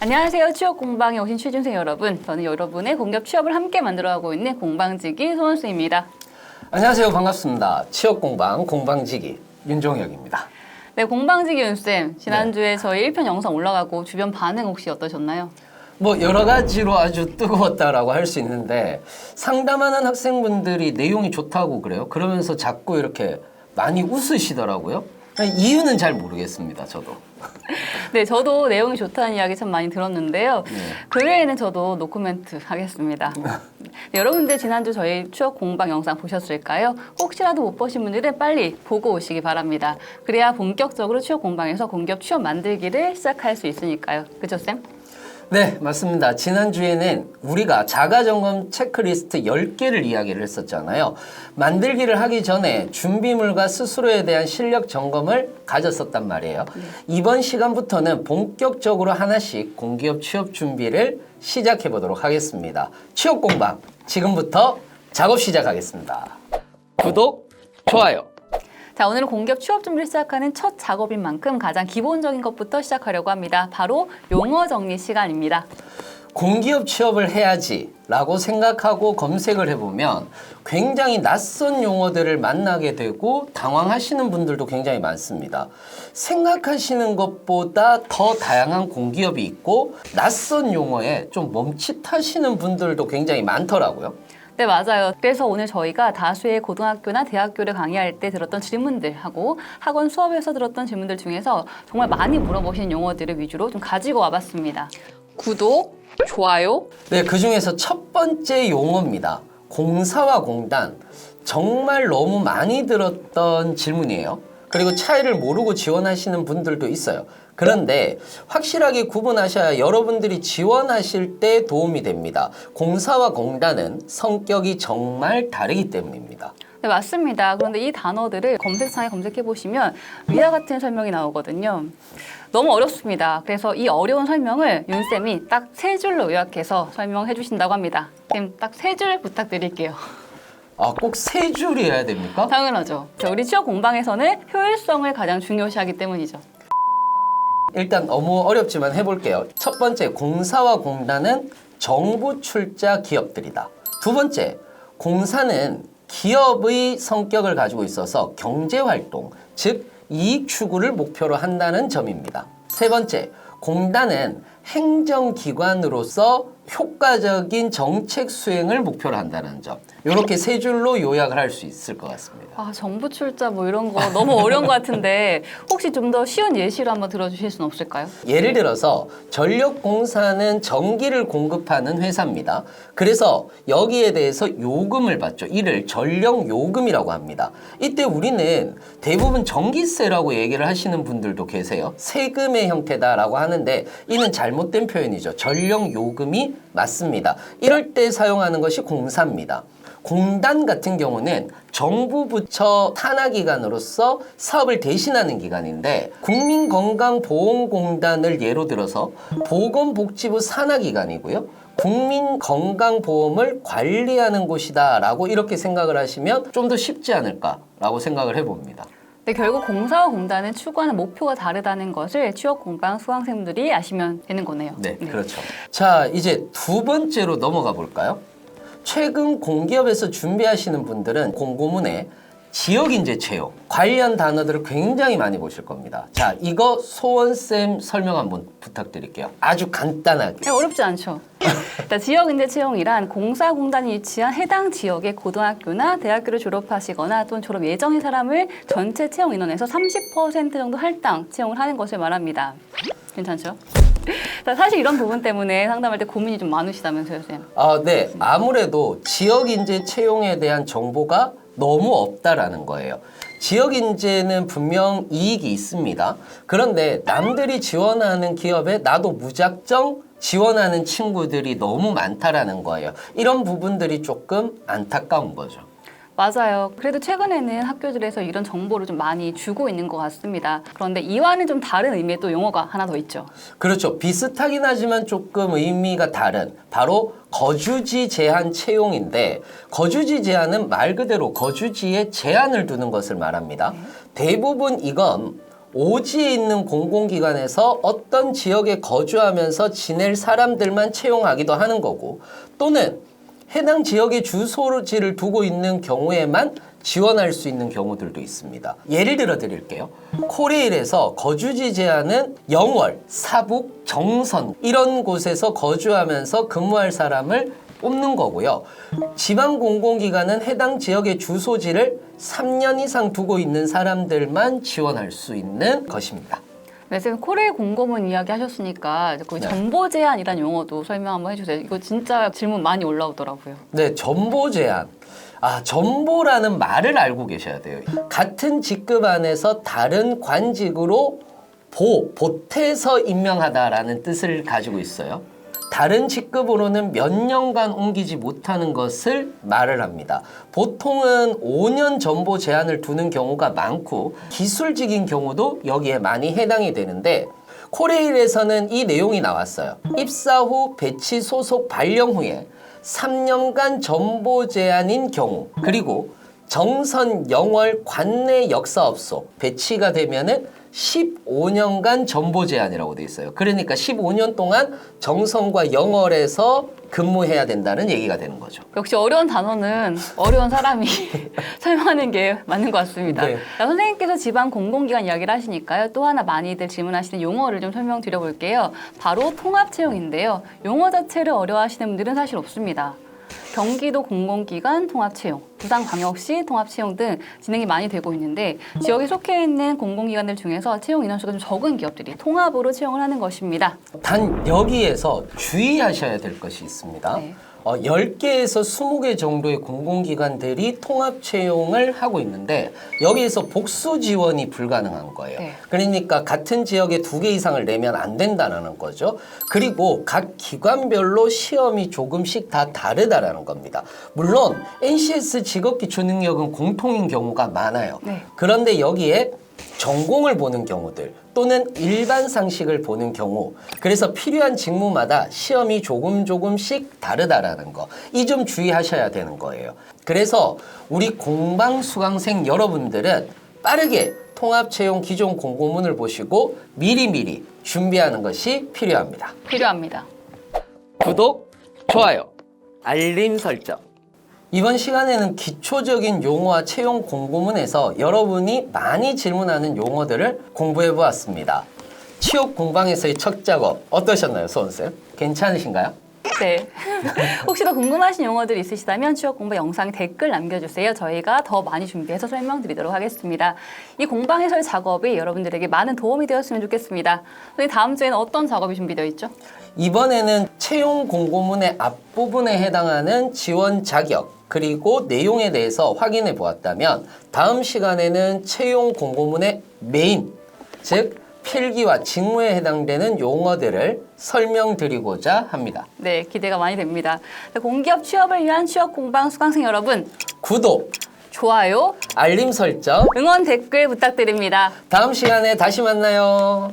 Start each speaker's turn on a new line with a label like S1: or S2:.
S1: 안녕하세요. 취업 공방에 오신 취준생 여러분. 저는 여러분의 공기업 취업을 함께 만들어가고 있는 공방지기 소원수입니다.
S2: 안녕하세요. 반갑습니다. 취업 공방 공방지기 윤종혁입니다.
S1: 네, 공방지기 윤쌤. 지난주에 저희 1편 영상 올라가고 주변 반응 혹시 어떠셨나요?
S2: 뭐 여러 가지로 아주 뜨거웠다라고 할 수 있는데 상담하는 학생분들이 내용이 좋다고 그래요. 그러면서 자꾸 이렇게 많이 웃으시더라고요. 이유는 잘 모르겠습니다. 저도.
S1: 네, 저도 내용이 좋다는 이야기 참 많이 들었는데요. 그 외에는 저도 노코멘트 하겠습니다. 네, 여러분들 지난주 저희 취업 공방 영상 보셨을까요? 혹시라도 못 보신 분들은 빨리 보고 오시기 바랍니다. 그래야 본격적으로 취업 공방에서 공기업 취업 만들기를 시작할 수 있으니까요. 그죠, 쌤?
S2: 네, 맞습니다. 지난주에는 우리가 자가점검 체크리스트 10개를 이야기를 했었잖아요. 만들기를 하기 전에 준비물과 스스로에 대한 실력 점검을 가졌었단 말이에요. 이번 시간부터는 본격적으로 하나씩 공기업 취업 준비를 시작해 보도록 하겠습니다. 취업 공방, 지금부터 작업 시작하겠습니다. 구독, 좋아요.
S1: 자, 오늘은 공기업 취업 준비를 시작하는 첫 작업인 만큼 가장 기본적인 것부터 시작하려고 합니다. 바로 용어 정리 시간입니다.
S2: 공기업 취업을 해야지 라고 생각하고 검색을 해보면 굉장히 낯선 용어들을 만나게 되고 당황하시는 분들도 굉장히 많습니다. 생각하시는 것보다 더 다양한 공기업이 있고 낯선 용어에 좀 멈칫하시는 분들도 굉장히 많더라고요.
S1: 네, 맞아요. 그래서 오늘 저희가 다수의 고등학교나 대학교를 강의할 때 들었던 질문들하고 학원 수업에서 들었던 질문들 중에서 정말 많이 물어보신 용어들을 위주로 좀 가지고 와봤습니다. 구독, 좋아요.
S2: 네, 그 중에서 첫 번째 용어입니다. 공사와 공단. 정말 너무 많이 들었던 질문이에요. 그리고 차이를 모르고 지원하시는 분들도 있어요. 그런데 확실하게 구분하셔야 여러분들이 지원하실 때 도움이 됩니다. 공사와 공단은 성격이 정말 다르기 때문입니다.
S1: 네, 맞습니다. 그런데 이 단어들을 검색창에 검색해보시면 위와 같은 설명이 나오거든요. 너무 어렵습니다. 그래서 이 어려운 설명을 윤쌤이 딱 3줄로 요약해서 설명해 주신다고 합니다. 쌤, 딱 3줄 부탁드릴게요.
S2: 아, 꼭 3줄이어야 됩니까?
S1: 당연하죠. 우리 취업 공방에서는 효율성을 가장 중요시하기 때문이죠.
S2: 일단 너무 어렵지만 해볼게요. 첫 번째, 공사와 공단은 정부 출자 기업들이다. 두 번째, 공사는 기업의 성격을 가지고 있어서 경제활동, 즉 이익 추구를 목표로 한다는 점입니다. 세 번째, 공단은 행정기관으로서 효과적인 정책 수행을 목표로 한다는 점. 이렇게 3줄로 요약을 할 수 있을 것 같습니다.
S1: 아, 정부 출자 뭐 이런 거 너무 어려운 것 같은데 혹시 좀 더 쉬운 예시로 한번 들어주실 수는 없을까요?
S2: 예를 들어서 전력공사는 전기를 공급하는 회사입니다. 그래서 여기에 대해서 요금을 받죠. 이를 전력요금이라고 합니다. 이때 우리는 대부분 전기세라고 얘기를 하시는 분들도 계세요. 세금의 형태다라고 하는데 이는 잘못된 표현이죠. 전력요금이 맞습니다. 이럴 때 사용하는 것이 공사입니다. 공단 같은 경우는 정부 부처 산하기관으로서 사업을 대신하는 기관인데 국민건강보험공단을 예로 들어서 보건복지부 산하기관이고요. 국민건강보험을 관리하는 곳이다 라고 이렇게 생각을 하시면 좀 더 쉽지 않을까라고 생각을 해봅니다.
S1: 네, 결국 공사와 공단은 추구하는 목표가 다르다는 것을 취업 공방 수강생분들이 아시면 되는 거네요.
S2: 네, 그렇죠. 자, 이제 두 번째로 넘어가 볼까요? 최근 공기업에서 준비하시는 분들은 공고문에 지역인재 채용 관련 단어들을 굉장히 많이 보실 겁니다. 자, 이거 소원쌤 설명 한번 부탁드릴게요. 아주 간단하게.
S1: 네, 어렵지 않죠. 지역인재 채용이란 공사공단이 위치한 해당 지역의 고등학교나 대학교를 졸업하시거나 또는 졸업 예정인 사람을 전체 채용 인원에서 30% 정도 할당 채용을 하는 것을 말합니다. 괜찮죠? 사실 이런 부분 때문에 상담할 때 고민이 좀 많으시다면서요, 쌤?
S2: 아, 네. 아무래도 지역인재 채용에 대한 정보가 너무 없다라는 거예요. 지역인재는 분명 이익이 있습니다. 그런데 남들이 지원하는 기업에 나도 무작정 지원하는 친구들이 너무 많다라는 거예요. 이런 부분들이 조금 안타까운 거죠.
S1: 맞아요. 그래도 최근에는 학교들에서 이런 정보를 좀 많이 주고 있는 것 같습니다. 그런데 이와는 좀 다른 의미의 또 용어가 하나 더 있죠.
S2: 그렇죠. 비슷하긴 하지만 조금 의미가 다른 바로 거주지 제한 채용인데 거주지 제한은 말 그대로 거주지에 제한을 두는 것을 말합니다. 대부분 이건 오지에 있는 공공기관에서 어떤 지역에 거주하면서 지낼 사람들만 채용하기도 하는 거고, 또는 해당 지역에 주소지를 두고 있는 경우에만 지원할 수 있는 경우들도 있습니다. 예를 들어 드릴게요. 코레일에서 거주지 제한은 영월, 사북, 정선 이런 곳에서 거주하면서 근무할 사람을 뽑는 거고요. 지방 공공기관은 해당 지역의 주소지를 3년 이상 두고 있는 사람들만 지원할 수 있는 것입니다.
S1: 네, 지금 코레일 공고문 이야기 하셨으니까 그
S2: 네.
S1: 정보 제한이란 용어도 설명 한번 해주세요. 이거 진짜 질문 많이 올라오더라고요.
S2: 네, 정보 제한. 정보라는 말을 알고 계셔야 돼요. 같은 직급 안에서 다른 관직으로 보태서 임명하다라는 뜻을 가지고 있어요. 다른 직급으로는 몇 년간 옮기지 못하는 것을 말을 합니다. 보통은 5년 전보 제한을 두는 경우가 많고 기술직인 경우도 여기에 많이 해당이 되는데, 코레일에서는 이 내용이 나왔어요. 입사 후 배치 소속 발령 후에 3년간 전보 제한인 경우, 그리고 정선, 영월, 관내 역사업소 배치가 되면은 15년간 전보 제한이라고 돼 있어요. 그러니까 15년 동안 정선과 영월에서 근무해야 된다는 얘기가 되는 거죠.
S1: 역시 어려운 단어는 어려운 사람이 설명하는 게 맞는 것 같습니다.
S2: 네.
S1: 자, 선생님께서 지방 공공기관 이야기를 하시니까요. 또 하나 많이들 질문하시는 용어를 좀 설명드려 볼게요. 바로 통합채용인데요. 용어 자체를 어려워하시는 분들은 사실 없습니다. 경기도 공공기관 통합채용, 부산광역시 통합채용 등 진행이 많이 되고 있는데, 지역에 속해 있는 공공기관들 중에서 채용 인원수가 좀 적은 기업들이 통합으로 채용을 하는 것입니다.
S2: 단 여기에서 주의하셔야 될 것이 있습니다.
S1: 네.
S2: 10개에서 20개 정도의 공공기관들이 통합 채용을 하고 있는데, 여기에서 복수 지원이 불가능한 거예요.
S1: 네.
S2: 그러니까 같은 지역에 2개 이상을 내면 안 된다는 거죠. 그리고 각 기관별로 시험이 조금씩 다 다르다라는 겁니다. 물론 NCS 직업기초능력은 공통인 경우가 많아요.
S1: 네.
S2: 그런데 여기에 전공을 보는 경우들 또는 일반 상식을 보는 경우, 그래서 필요한 직무마다 시험이 조금씩 다르다라는 거, 이 점 주의하셔야 되는 거예요. 그래서 우리 공방 수강생 여러분들은 빠르게 통합채용 기존 공고문을 보시고 미리미리 준비하는 것이 필요합니다.
S1: 필요합니다.
S2: 구독, 좋아요, 알림 설정. 이번 시간에는 기초적인 용어와 채용 공고문에서 여러분이 많이 질문하는 용어들을 공부해 보았습니다. 취업 공방에서의 첫 작업 어떠셨나요, 수원쌤? 괜찮으신가요?
S1: 네. 혹시 더 궁금하신 용어들 있으시다면 취업 공부 영상 댓글 남겨주세요. 저희가 더 많이 준비해서 설명드리도록 하겠습니다. 이 공방 해설 작업이 여러분들에게 많은 도움이 되었으면 좋겠습니다. 근데 다음 주에는 어떤 작업이 준비되어 있죠?
S2: 이번에는 채용 공고문의 앞부분에 해당하는 지원 자격 그리고 내용에 대해서 확인해 보았다면, 다음 시간에는 채용 공고문의 메인, 즉 필기와 직무에 해당되는 용어들을 설명드리고자 합니다.
S1: 네, 기대가 많이 됩니다. 공기업 취업을 위한 취업 공방 수강생 여러분,
S2: 구독,
S1: 좋아요,
S2: 알림 설정,
S1: 응원 댓글 부탁드립니다.
S2: 다음 시간에 다시 만나요.